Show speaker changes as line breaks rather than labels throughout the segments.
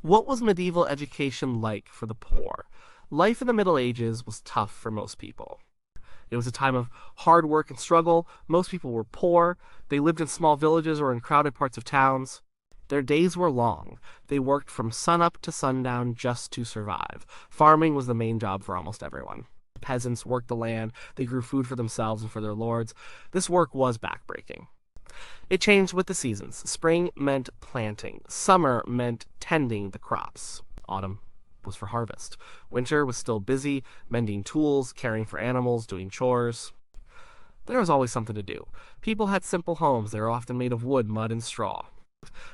What was medieval education like for the poor? Life in the Middle Ages was tough for most people. It was a time of hard work and struggle. Most people were poor. They lived in small villages or in crowded parts of towns. Their days were long. They worked from sunup to sundown just to survive. Farming was the main job for almost everyone. Peasants worked the land. They grew food for themselves and for their lords. This work was backbreaking. It changed with the seasons. Spring meant planting. Summer meant tending the crops. Autumn was for harvest. Winter was still busy, mending tools, caring for animals, doing chores. There was always something to do. People had simple homes. They were often made of wood, mud, and straw.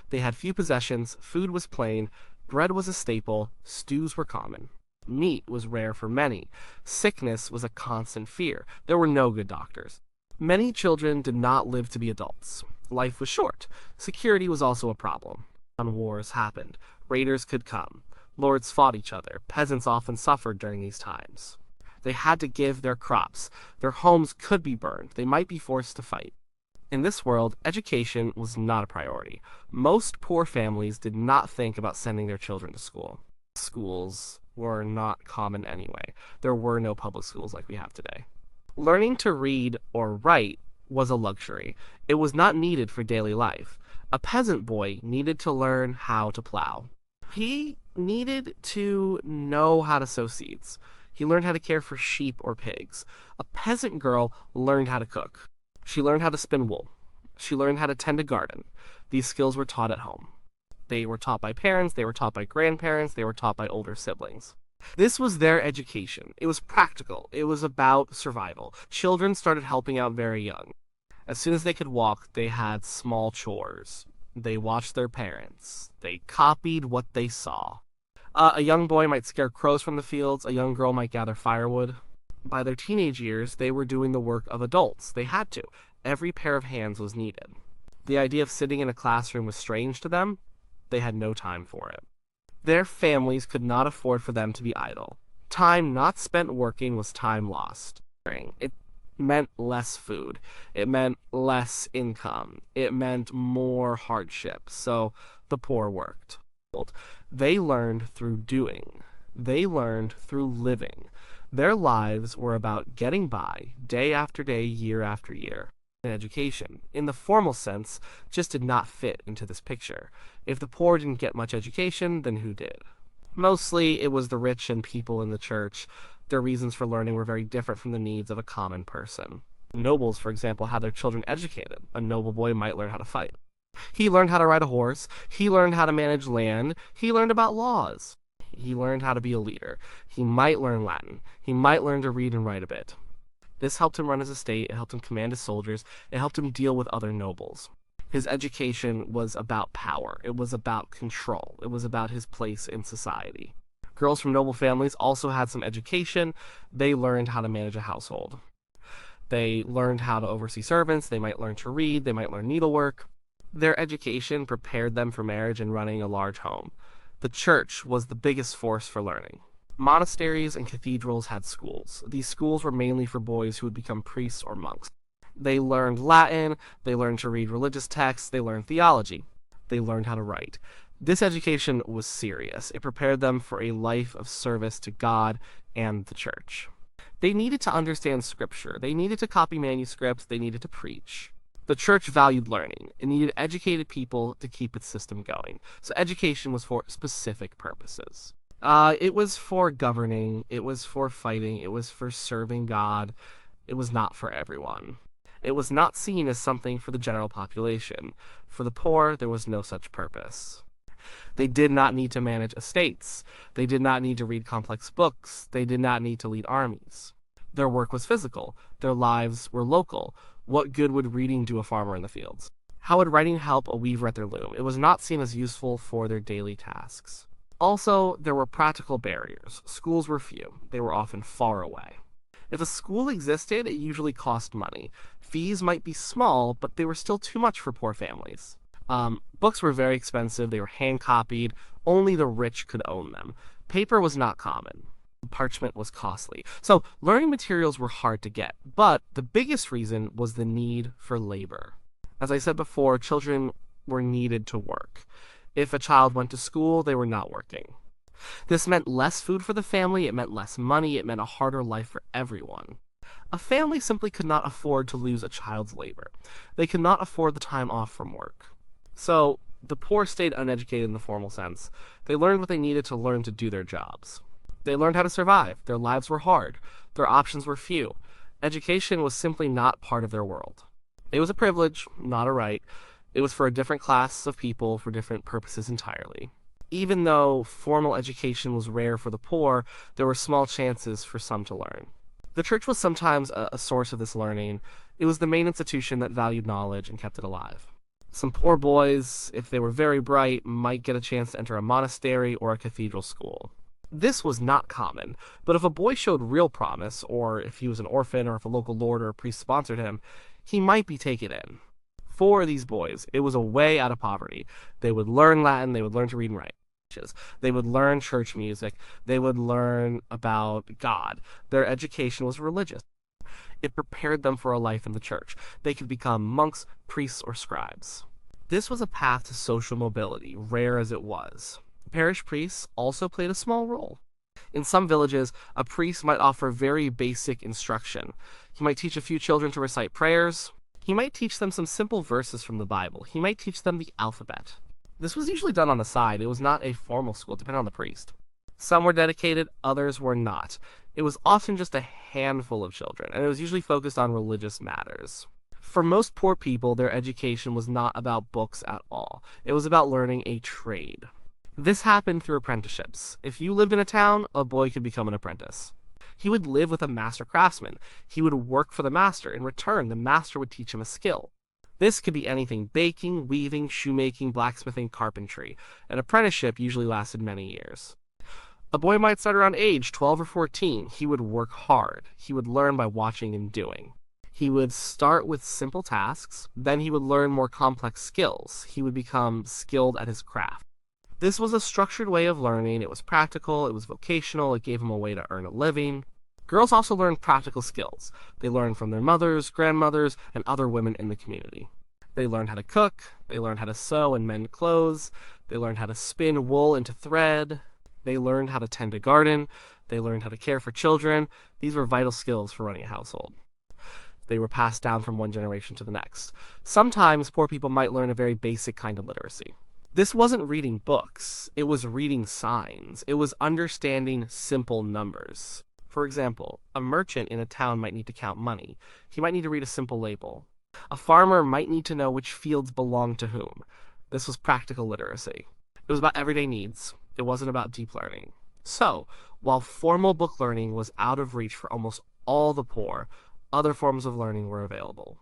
They had few possessions. Food was plain. Bread was a staple. Stews were common. Meat was rare for many. Sickness was a constant fear. There were no good doctors. Many children did not live to be adults. Life was short. Security was also a problem. Wars happened. Raiders could come. Lords fought each other. Peasants often suffered during these times. They had to give their crops. Their homes could be burned. They might be forced to fight. In this world, education was not a priority. Most poor families did not think about sending their children to school. Schools were not common anyway. There were no public schools like we have today. Learning to read or write was a luxury. It was not needed for daily life. A peasant boy needed to learn how to plow. He needed to know how to sow seeds. He learned how to care for sheep or pigs. A peasant girl learned how to cook. She learned how to spin wool. She learned how to tend a garden. These skills were taught at home. They were taught by parents, they were taught by grandparents, they were taught by older siblings. This was their education. It was practical. It was about survival. Children started helping out very young. As soon as they could walk, they had small chores. They watched their parents. They copied what they saw. A young boy might scare crows from the fields. A young girl might gather firewood. By their teenage years, they were doing the work of adults. They had to. Every pair of hands was needed. The idea of sitting in a classroom was strange to them. They had no time for it. Their families could not afford for them to be idle. Time not spent working was time lost. It meant less food. It meant less income. It meant more hardship. So the poor worked. They learned through doing. They learned through living. Their lives were about getting by day after day, year after year. Education, in the formal sense, just did not fit into this picture. If the poor didn't get much education, then who did? Mostly, it was the rich and people in the church. Their reasons for learning were very different from the needs of a common person. Nobles, for example, had their children educated. A noble boy might learn how to fight. He learned how to ride a horse. He learned how to manage land. He learned about laws. He learned how to be a leader. He might learn Latin. He might learn to read and write a bit. This helped him run his estate, it helped him command his soldiers, it helped him deal with other nobles. His education was about power, it was about control, it was about his place in society. Girls from noble families also had some education. They learned how to manage a household. They learned how to oversee servants, they might learn to read, they might learn needlework. Their education prepared them for marriage and running a large home. The church was the biggest force for learning. Monasteries and cathedrals had schools. These schools were mainly for boys who would become priests or monks. They learned Latin, they learned to read religious texts, they learned theology. They learned how to write. This education was serious. It prepared them for a life of service to God and the church. They needed to understand scripture. They needed to copy manuscripts. They needed to preach. The church valued learning. It needed educated people to keep its system going. So education was for specific purposes. It was for governing, it was for fighting, it was for serving God. It was not for everyone. It was not seen as something for the general population. For the poor, there was no such purpose. They did not need to manage estates. They did not need to read complex books. They did not need to lead armies. Their work was physical. Their lives were local. What good would reading do a farmer in the fields? How would writing help a weaver at their loom? It was not seen as useful for their daily tasks. Also, there were practical barriers. Schools were few. They were often far away. If a school existed, it usually cost money. Fees might be small, but they were still too much for poor families. Books were very expensive. They were hand-copied. Only the rich could own them. Paper was not common. Parchment was costly. So learning materials were hard to get, but the biggest reason was the need for labor. As I said before, children were needed to work. If a child went to school, they were not working. This meant less food for the family, it meant less money, it meant a harder life for everyone. A family simply could not afford to lose a child's labor. They could not afford the time off from work. So, the poor stayed uneducated in the formal sense. They learned what they needed to learn to do their jobs. They learned how to survive. Their lives were hard. Their options were few. Education was simply not part of their world. It was a privilege, not a right. It was for a different class of people for different purposes entirely. Even though formal education was rare for the poor, there were small chances for some to learn. The church was sometimes a source of this learning. It was the main institution that valued knowledge and kept it alive. Some poor boys, if they were very bright, might get a chance to enter a monastery or a cathedral school. This was not common, but if a boy showed real promise, or if he was an orphan, or if a local lord or a priest sponsored him, he might be taken in. For these boys, it was a way out of poverty. They would learn Latin, they would learn to read and write. They would learn church music, they would learn about God. Their education was religious. It prepared them for a life in the church. They could become monks, priests, or scribes. This was a path to social mobility, rare as it was. Parish priests also played a small role. In some villages, a priest might offer very basic instruction. He might teach a few children to recite prayers. He might teach them some simple verses from the Bible. He might teach them the alphabet. This was usually done on the side. It was not a formal school, depending on the priest. Some were dedicated, others were not. It was often just a handful of children, and it was usually focused on religious matters. For most poor people, their education was not about books at all. It was about learning a trade. This happened through apprenticeships. If you lived in a town, a boy could become an apprentice. He would live with a master craftsman. He would work for the master. In return, the master would teach him a skill. This could be anything: baking, weaving, shoemaking, blacksmithing, carpentry. An apprenticeship usually lasted many years. A boy might start around age 12 or 14. He would work hard. He would learn by watching and doing. He would start with simple tasks, then he would learn more complex skills. He would become skilled at his craft. This was a structured way of learning. It was practical, it was vocational, it gave him a way to earn a living. Girls also learned practical skills. They learned from their mothers, grandmothers, and other women in the community. They learned how to cook, they learned how to sew and mend clothes, they learned how to spin wool into thread, they learned how to tend a garden, they learned how to care for children. These were vital skills for running a household. They were passed down from one generation to the next. Sometimes poor people might learn a very basic kind of literacy. This wasn't reading books, it was reading signs. It was understanding simple numbers. For example, a merchant in a town might need to count money. He might need to read a simple label. A farmer might need to know which fields belong to whom. This was practical literacy. It was about everyday needs. It wasn't about deep learning. So, while formal book learning was out of reach for almost all the poor, other forms of learning were available.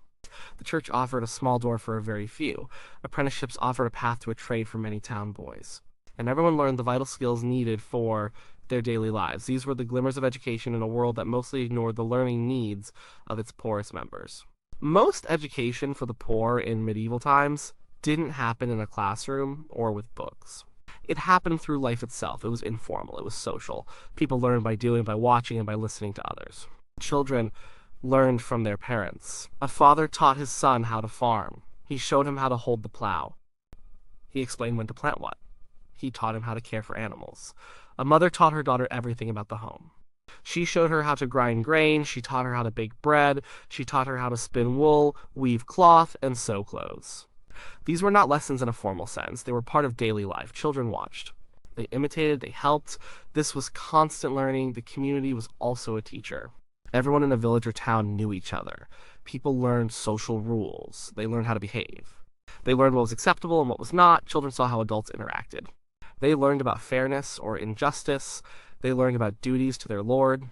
The church offered a small door for a very few. Apprenticeships offered a path to a trade for many town boys. And everyone learned the vital skills needed for their daily lives. These were the glimmers of education in a world that mostly ignored the learning needs of its poorest members. Most education for the poor in medieval times didn't happen in a classroom or with books. It happened through life itself. It was informal. It was social. People learned by doing, by watching, and by listening to others. Children learned from their parents. A father taught his son how to farm. He showed him how to hold the plow. He explained when to plant what. He taught him how to care for animals. A mother taught her daughter everything about the home. She showed her how to grind grain, she taught her how to bake bread, she taught her how to spin wool, weave cloth, and sew clothes. These were not lessons in a formal sense. They were part of daily life. Children watched. They imitated, they helped. This was constant learning. The community was also a teacher. Everyone in a village or town knew each other. People learned social rules. They learned how to behave. They learned what was acceptable and what was not. Children saw how adults interacted. They learned about fairness or injustice. They learned about duties to their lord.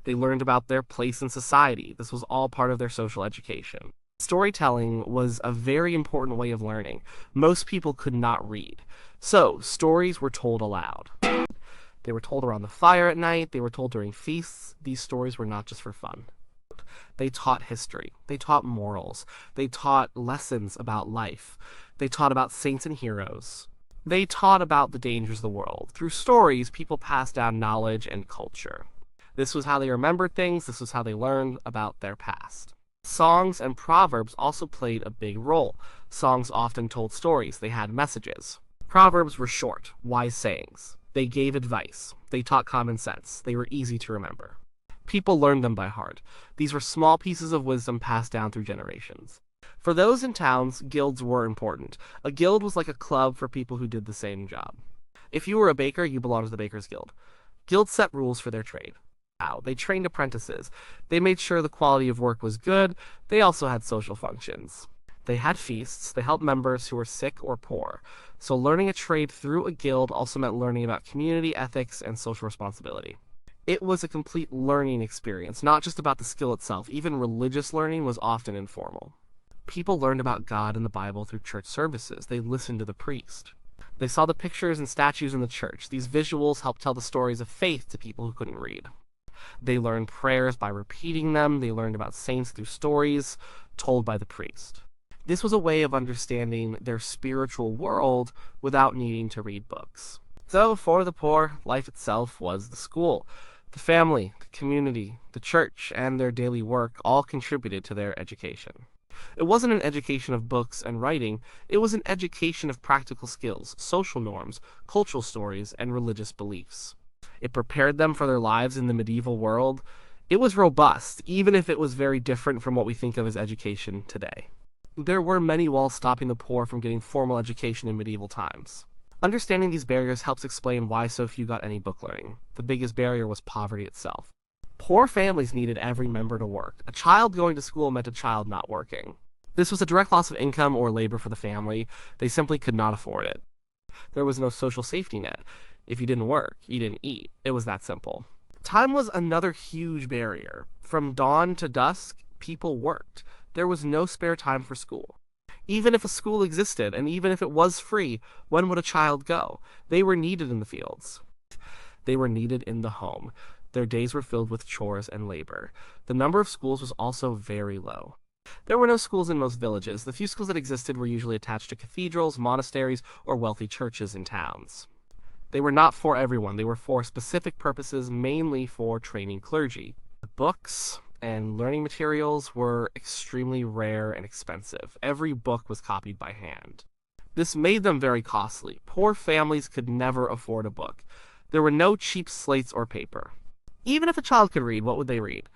They learned about their place in society. This was all part of their social education. Storytelling was a very important way of learning. Most people could not read. So, stories were told aloud. They were told around the fire at night. They were told during feasts. These stories were not just for fun. They taught history. They taught morals. They taught lessons about life. They taught about saints and heroes. They taught about the dangers of the world. Through stories, people passed down knowledge and culture. This was how they remembered things. This was how they learned about their past. Songs and proverbs also played a big role. Songs often told stories. They had messages. Proverbs were short, wise sayings. They gave advice. They taught common sense. They were easy to remember. People learned them by heart. These were small pieces of wisdom passed down through generations. For those in towns, guilds were important. A guild was like a club for people who did the same job. If you were a baker, you belonged to the Baker's Guild. Guilds set rules for their trade. They trained apprentices. They made sure the quality of work was good. They also had social functions. They had feasts. They helped members who were sick or poor. So learning a trade through a guild also meant learning about community ethics and social responsibility. It was a complete learning experience, not just about the skill itself. Even religious learning was often informal. People learned about God and the Bible through church services. They listened to the priest. They saw the pictures and statues in the church. These visuals helped tell the stories of faith to people who couldn't read. They learned prayers by repeating them. They learned about saints through stories told by the priest. This was a way of understanding their spiritual world without needing to read books. So, for the poor, life itself was the school. The family, the community, the church, and their daily work all contributed to their education. It wasn't an education of books and writing, it was an education of practical skills, social norms, cultural stories, and religious beliefs. It prepared them for their lives in the medieval world. It was robust, even if it was very different from what we think of as education today. There were many walls stopping the poor from getting formal education in medieval times. Understanding these barriers helps explain why so few got any book learning. The biggest barrier was poverty itself. Poor families needed every member to work. A child going to school meant a child not working. This was a direct loss of income or labor for the family. They simply could not afford it. There was no social safety net. If you didn't work, you didn't eat. It was that simple. Time was another huge barrier. From dawn to dusk, people worked. There was no spare time for school. Even if a school existed, and even if it was free, when would a child go? They were needed in the fields. They were needed in the home. Their days were filled with chores and labor. The number of schools was also very low. There were no schools in most villages. The few schools that existed were usually attached to cathedrals, monasteries, or wealthy churches in towns. They were not for everyone. They were for specific purposes, mainly for training clergy. Books and learning materials were extremely rare and expensive. Every book was copied by hand. This made them very costly. Poor families could never afford a book. There were no cheap slates or paper. Even if a child could read, what would they read?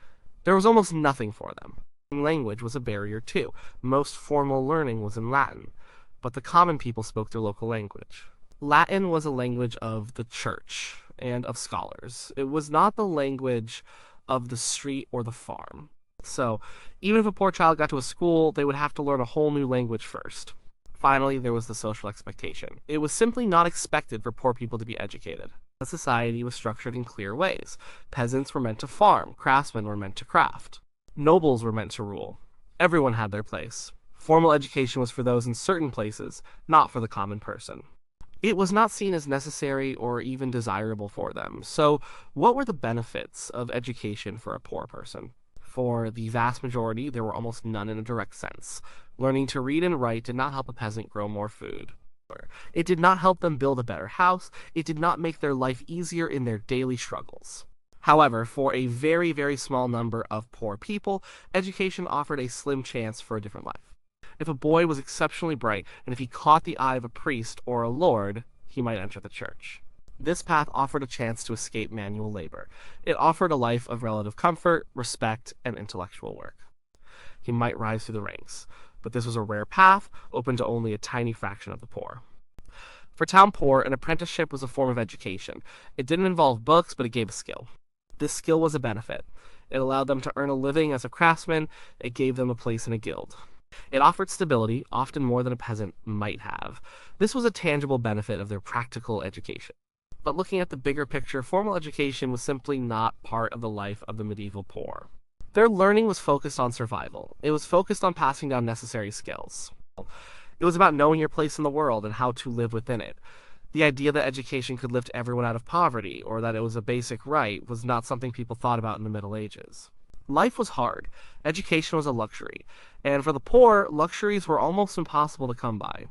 There was almost nothing for them. Language was a barrier too. Most formal learning was in Latin, but the common people spoke their local language. Latin was a language of the church and of scholars. It was not the language of the street or the farm. So, even if a poor child got to a school, they would have to learn a whole new language first. Finally, there was the social expectation. It was simply not expected for poor people to be educated. The society was structured in clear ways. Peasants were meant to farm, craftsmen were meant to craft. Nobles were meant to rule. Everyone had their place. Formal education was for those in certain places, not for the common person. It was not seen as necessary or even desirable for them. So, what were the benefits of education for a poor person? For the vast majority, there were almost none in a direct sense. Learning to read and write did not help a peasant grow more food. It did not help them build a better house. It did not make their life easier in their daily struggles. However, for a very, very small number of poor people, education offered a slim chance for a different life. If a boy was exceptionally bright, and if he caught the eye of a priest or a lord, he might enter the church. This path offered a chance to escape manual labor. It offered a life of relative comfort, respect, and intellectual work. He might rise through the ranks, but this was a rare path, open to only a tiny fraction of the poor. For town poor, an apprenticeship was a form of education. It didn't involve books, but it gave a skill. This skill was a benefit. It allowed them to earn a living as a craftsman. It gave them a place in a guild. It offered stability, often more than a peasant might have. This was a tangible benefit of their practical education. But looking at the bigger picture, formal education was simply not part of the life of the medieval poor. Their learning was focused on survival. It was focused on passing down necessary skills. It was about knowing your place in the world and how to live within it. The idea that education could lift everyone out of poverty, or that it was a basic right, was not something people thought about in the Middle Ages. Life was hard. Education was a luxury. And for the poor, luxuries were almost impossible to come by.